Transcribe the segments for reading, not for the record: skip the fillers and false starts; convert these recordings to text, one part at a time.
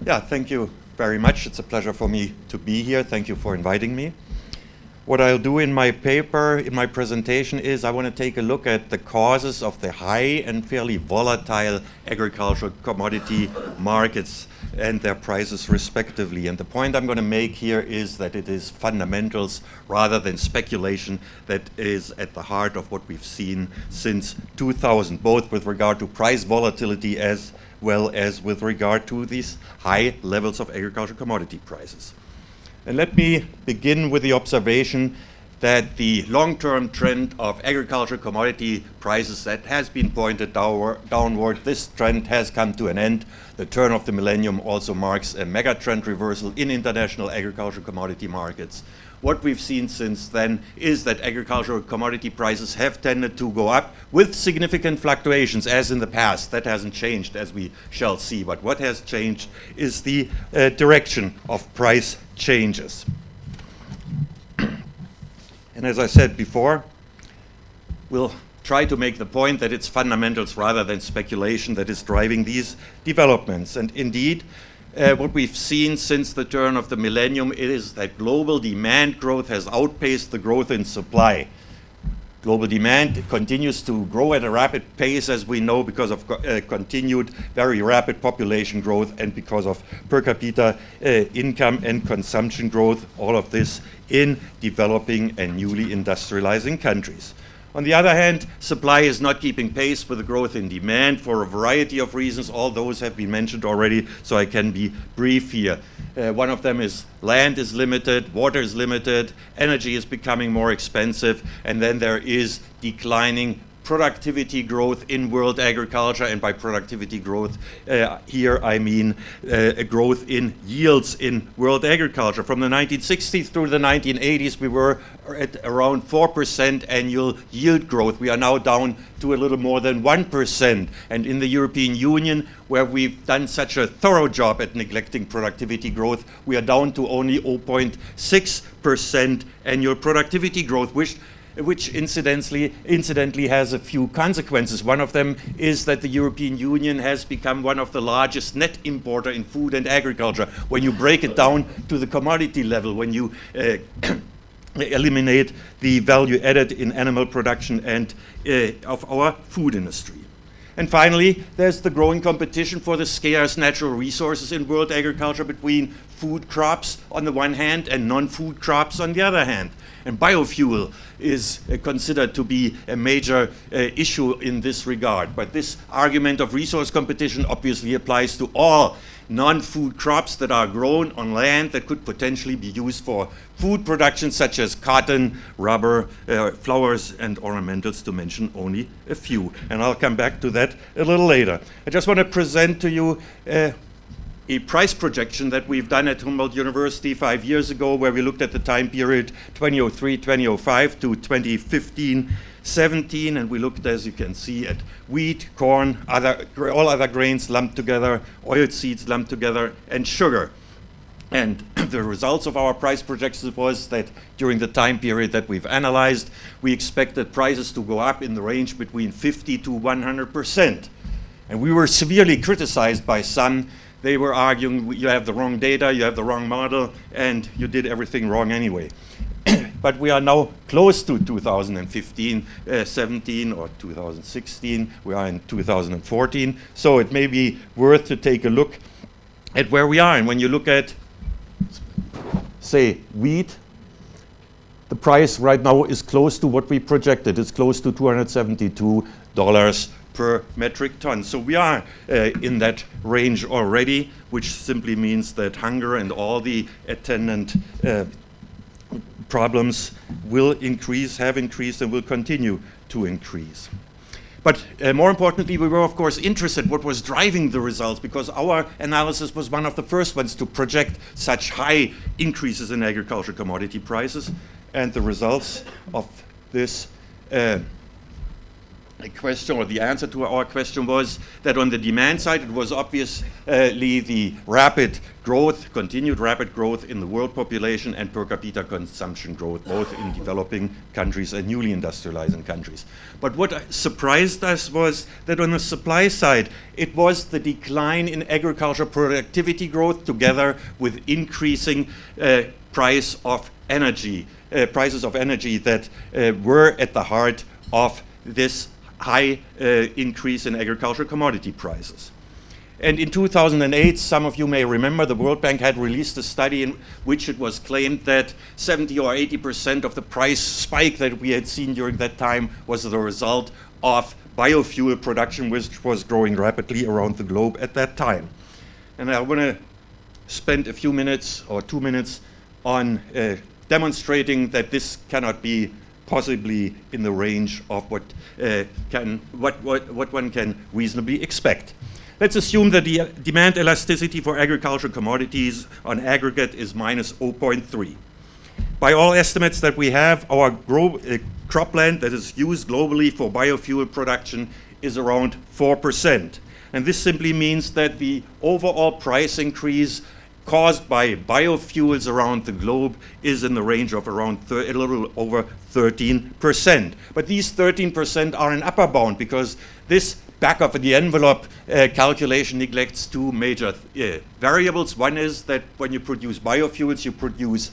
Yeah, thank you very much. It's a pleasure for me to be here. Thank you for inviting me. What I'll do in my paper, in my presentation, is I want to take a look at the causes of the high and fairly volatile agricultural commodity markets and their prices respectively. And the point I'm going to make here is that it is fundamentals rather than speculation that is at the heart of what we've seen since 2000, both with regard to price volatility as well as with regard to these high levels of agricultural commodity prices. And let me begin with the observation that the long-term trend of agricultural commodity prices that has been pointed downward, this trend has come to an end. The turn of the millennium also marks a mega trend reversal in international agricultural commodity markets. What we've seen since then is that agricultural commodity prices have tended to go up with significant fluctuations as in the past. That hasn't changed, as we shall see. But what has changed is the direction of price changes. And as I said before, we'll try to make the point that it's fundamentals rather than speculation that is driving these developments. And indeed, what we've seen since the turn of the millennium is that global demand growth has outpaced the growth in supply. Global demand continues to grow at a rapid pace, as we know, because of continued very rapid population growth and because of per capita income and consumption growth, all of this in developing and newly industrializing countries. On the other hand, supply is not keeping pace with the growth in demand for a variety of reasons. All those have been mentioned already, so I can be brief here. One of them is land is limited, water is limited, energy is becoming more expensive, and then there is declining productivity growth in world agriculture, and by productivity growth here I mean a growth in yields in world agriculture. From the 1960s through the 1980s we were at around 4% annual yield growth. We are now down to a little more than 1%, and in the European Union, where we've done such a thorough job at neglecting productivity growth, we are down to only 0.6% annual productivity growth, which incidentally has a few consequences. One of them is that the European Union has become one of the largest net importer in food and agriculture. When you break it down to the commodity level, when you eliminate the value added in animal production and of our food industry. And finally, there's the growing competition for the scarce natural resources in world agriculture between food crops on the one hand and non-food crops on the other hand. And biofuel is considered to be a major issue in this regard. But this argument of resource competition obviously applies to all non-food crops that are grown on land that could potentially be used for food production, such as cotton, rubber, flowers, and ornamentals, to mention only a few. And I'll come back to that a little later. I just want to present to you a price projection that we've done at Humboldt University 5 years ago, where we looked at the time period 2003-2005 to 2015-17, and we looked, as you can see, at wheat, corn, all other grains lumped together, oilseeds lumped together, and sugar. And the results of our price projections was that during the time period that we've analyzed, we expected prices to go up in the range between 50 to 100%. And we were severely criticized by some. They were arguing, you have the wrong data, you have the wrong model, and you did everything wrong anyway. But we are now close to 2015-17 or 2016. We are in 2014. So it may be worth to take a look at where we are. And when you look at, say, wheat, the price right now is close to what we projected. It's close to $272 per metric ton. So we are in that range already, which simply means that hunger and all the attendant problems will increase, have increased, and will continue to increase. But more importantly, we were, of course, interested in what was driving the results, because our analysis was one of the first ones to project such high increases in agricultural commodity prices. And the results of this question, or the answer to our question was that on the demand side, it was obviously the rapid growth, continued rapid growth in the world population and per capita consumption growth, both in developing countries and newly industrializing countries. But what surprised us was that on the supply side, it was the decline in agricultural productivity growth together with increasing prices of energy that were at the heart of this high increase in agricultural commodity prices. And in 2008, some of you may remember, the World Bank had released a study in which it was claimed that 70 or 80% of the price spike that we had seen during that time was the result of biofuel production, which was growing rapidly around the globe at that time. And I want to spend a few minutes or 2 minutes on demonstrating that this cannot be possibly in the range of what one can reasonably expect. Let's assume that the demand elasticity for agricultural commodities on aggregate is minus 0.3. By all estimates that we have, our cropland that is used globally for biofuel production is around 4%. And this simply means that the overall price increase caused by biofuels around the globe is in the range of around a little over 13%. But these 13% are an upper bound because this back of the envelope calculation neglects two major variables. One is that when you produce biofuels, you produce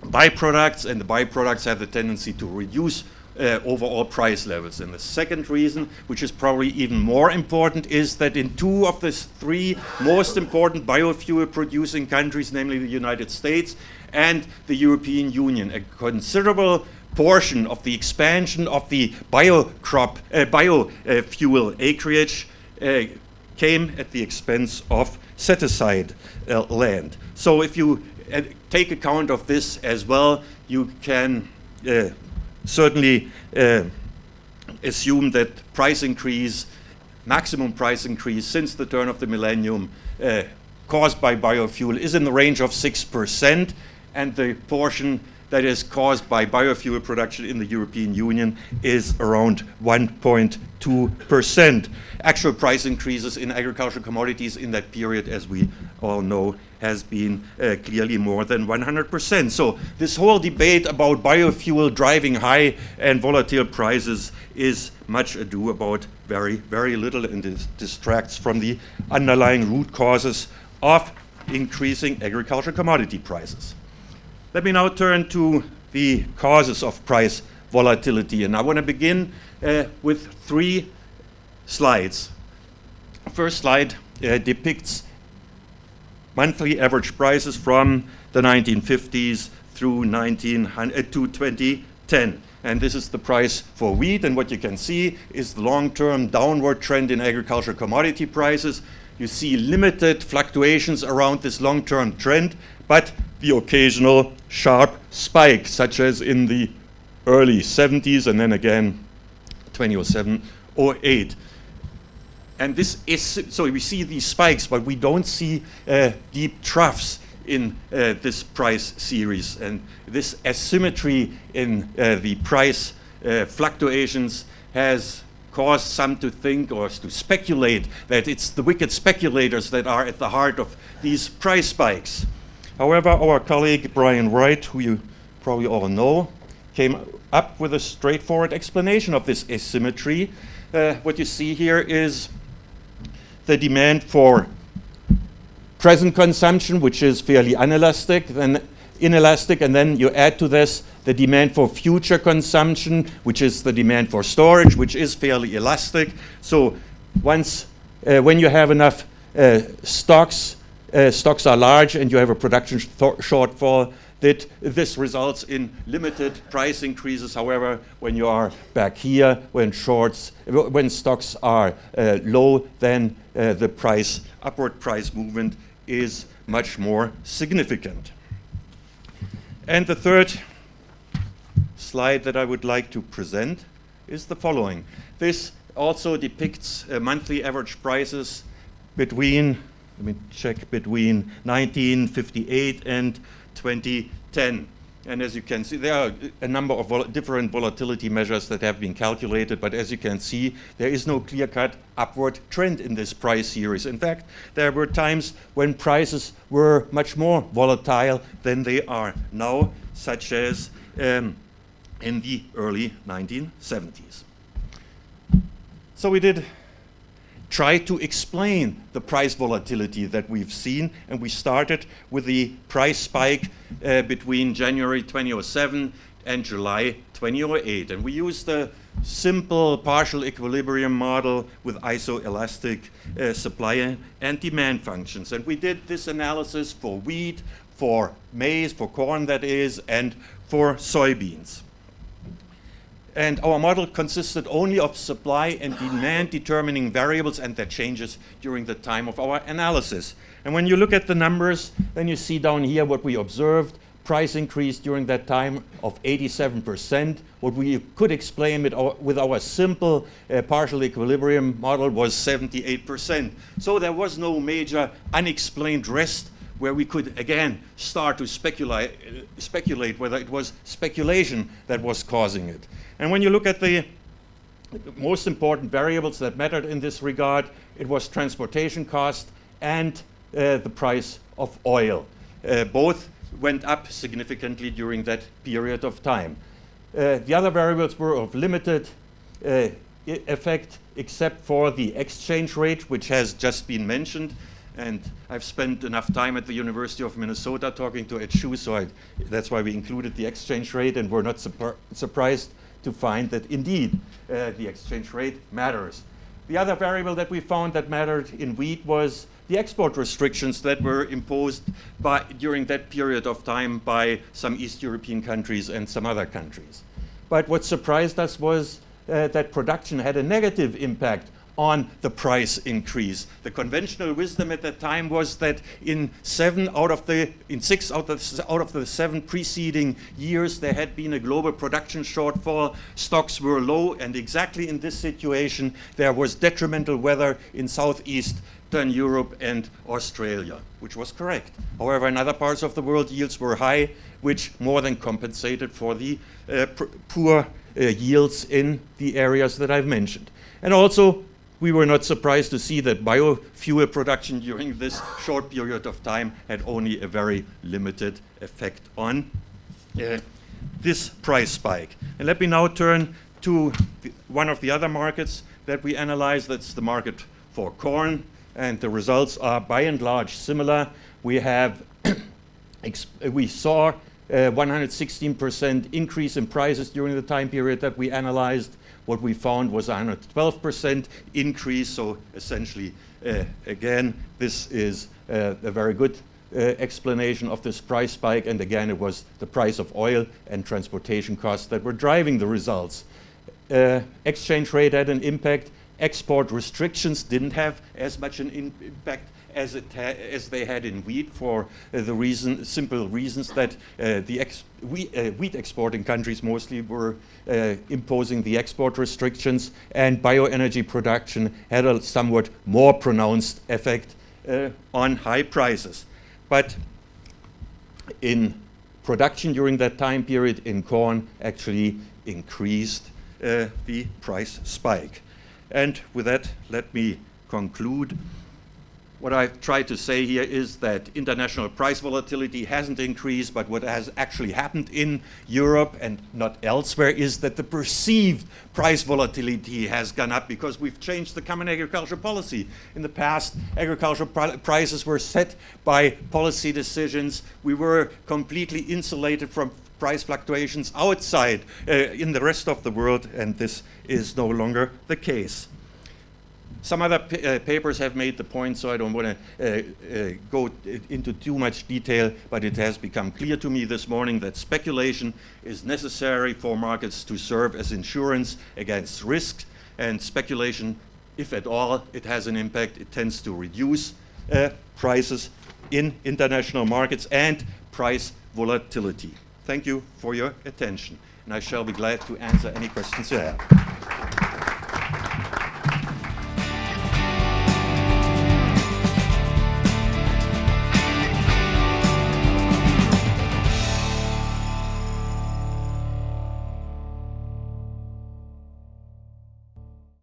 byproducts, and the byproducts have the tendency to reduce overall price levels. And the second reason, which is probably even more important, is that in two of the three most important biofuel producing countries, namely the United States and the European Union, a considerable portion of the expansion of the biofuel acreage came at the expense of set-aside land. So if you take account of this as well, you can certainly assume that maximum price increase since the turn of the millennium caused by biofuel is in the range of 6%, and the portion that is caused by biofuel production in the European Union is around 1.2%. Actual price increases in agricultural commodities in that period, as we all know, has been clearly more than 100%. So this whole debate about biofuel driving high and volatile prices is much ado about very, very little, and it distracts from the underlying root causes of increasing agricultural commodity prices. Let me now turn to the causes of price volatility, and I want to begin with 3 slides. The first slide depicts monthly average prices from the 1950s through 2010. And this is the price for wheat, and what you can see is the long-term downward trend in agricultural commodity prices. You see limited fluctuations around this long-term trend, but the occasional sharp spike, such as in the early 70s and then again 2007, 08. And this is, so we see these spikes, but we don't see deep troughs in this price series. And this asymmetry in the price fluctuations has caused some to think or to speculate that it's the wicked speculators that are at the heart of these price spikes. However, our colleague Brian Wright, who you probably all know, came up with a straightforward explanation of this asymmetry. What you see here is the demand for present consumption, which is fairly inelastic, and then you add to this the demand for future consumption, which is the demand for storage, which is fairly elastic. So once, when you have enough stocks are large and you have a production shortfall, that this results in limited price increases. However, when you are back here, when stocks are low, then the upward price movement is much more significant. And the third slide that I would like to present is the following. This also depicts monthly average prices between 1958 and 2010. And as you can see, there are a number of different volatility measures that have been calculated, but as you can see, there is no clear-cut upward trend in this price series. In fact, there were times when prices were much more volatile than they are now, such as in the early 1970s. So we did try to explain the price volatility that we've seen, and we started with the price spike between January 2007 and July 2008. And we used a simple partial equilibrium model with isoelastic supply and demand functions. And we did this analysis for wheat, for maize, for corn that is, and for soybeans. And our model consisted only of supply and demand determining variables and their changes during the time of our analysis. And when you look at the numbers, then you see down here what we observed. Price increase during that time of 87%. What we could explain with our simple partial equilibrium model was 78%. So there was no major unexplained rest where we could again start to speculate whether it was speculation that was causing it. And when you look at the most important variables that mattered in this regard, it was transportation cost and the price of oil. Both went up significantly during that period of time. The other variables were of limited effect, except for the exchange rate, which has just been mentioned. And I've spent enough time at the University of Minnesota talking to Ed Shu, so that's why we included the exchange rate, and we're not surprised to find that indeed the exchange rate matters. The other variable that we found that mattered in wheat was the export restrictions that were imposed during that period of time by some East European countries and some other countries. But what surprised us was that production had a negative impact on the price increase. The conventional wisdom at that time was that in 6 out of the 7 preceding years there had been a global production shortfall, stocks were low, and exactly in this situation there was detrimental weather in southeastern Europe and Australia, which was correct. However, in other parts of the world yields were high, which more than compensated for the poor yields in the areas that I've mentioned. And also, we were not surprised to see that biofuel production during this short period of time had only a very limited effect on this price spike. And let me now turn to one of the other markets that we analyzed. That's the market for corn, and the results are by and large similar. We have we saw a 116% increase in prices during the time period that we analyzed. What we found was a 112% increase, so essentially, again, this is a very good explanation of this price spike, and again, it was the price of oil and transportation costs that were driving the results. Exchange rate had an impact. Export restrictions didn't have as much an impact as they had in wheat, for the simple reasons that wheat exporting countries mostly were imposing the export restrictions, and bioenergy production had a somewhat more pronounced effect on high prices. But in production during that time period in corn actually increased the price spike. And with that, let me conclude. What I've tried to say here is that international price volatility hasn't increased, but what has actually happened in Europe and not elsewhere is that the perceived price volatility has gone up because we've changed the common agricultural policy. In the past, agricultural prices were set by policy decisions. We were completely insulated from price fluctuations outside in the rest of the world, and this is no longer the case. Some other papers have made the point, so I don't want to go into too much detail, but it has become clear to me this morning that speculation is necessary for markets to serve as insurance against risk, and speculation, if at all it has an impact, it tends to reduce prices in international markets and price volatility. Thank you for your attention, and I shall be glad to answer any questions you have.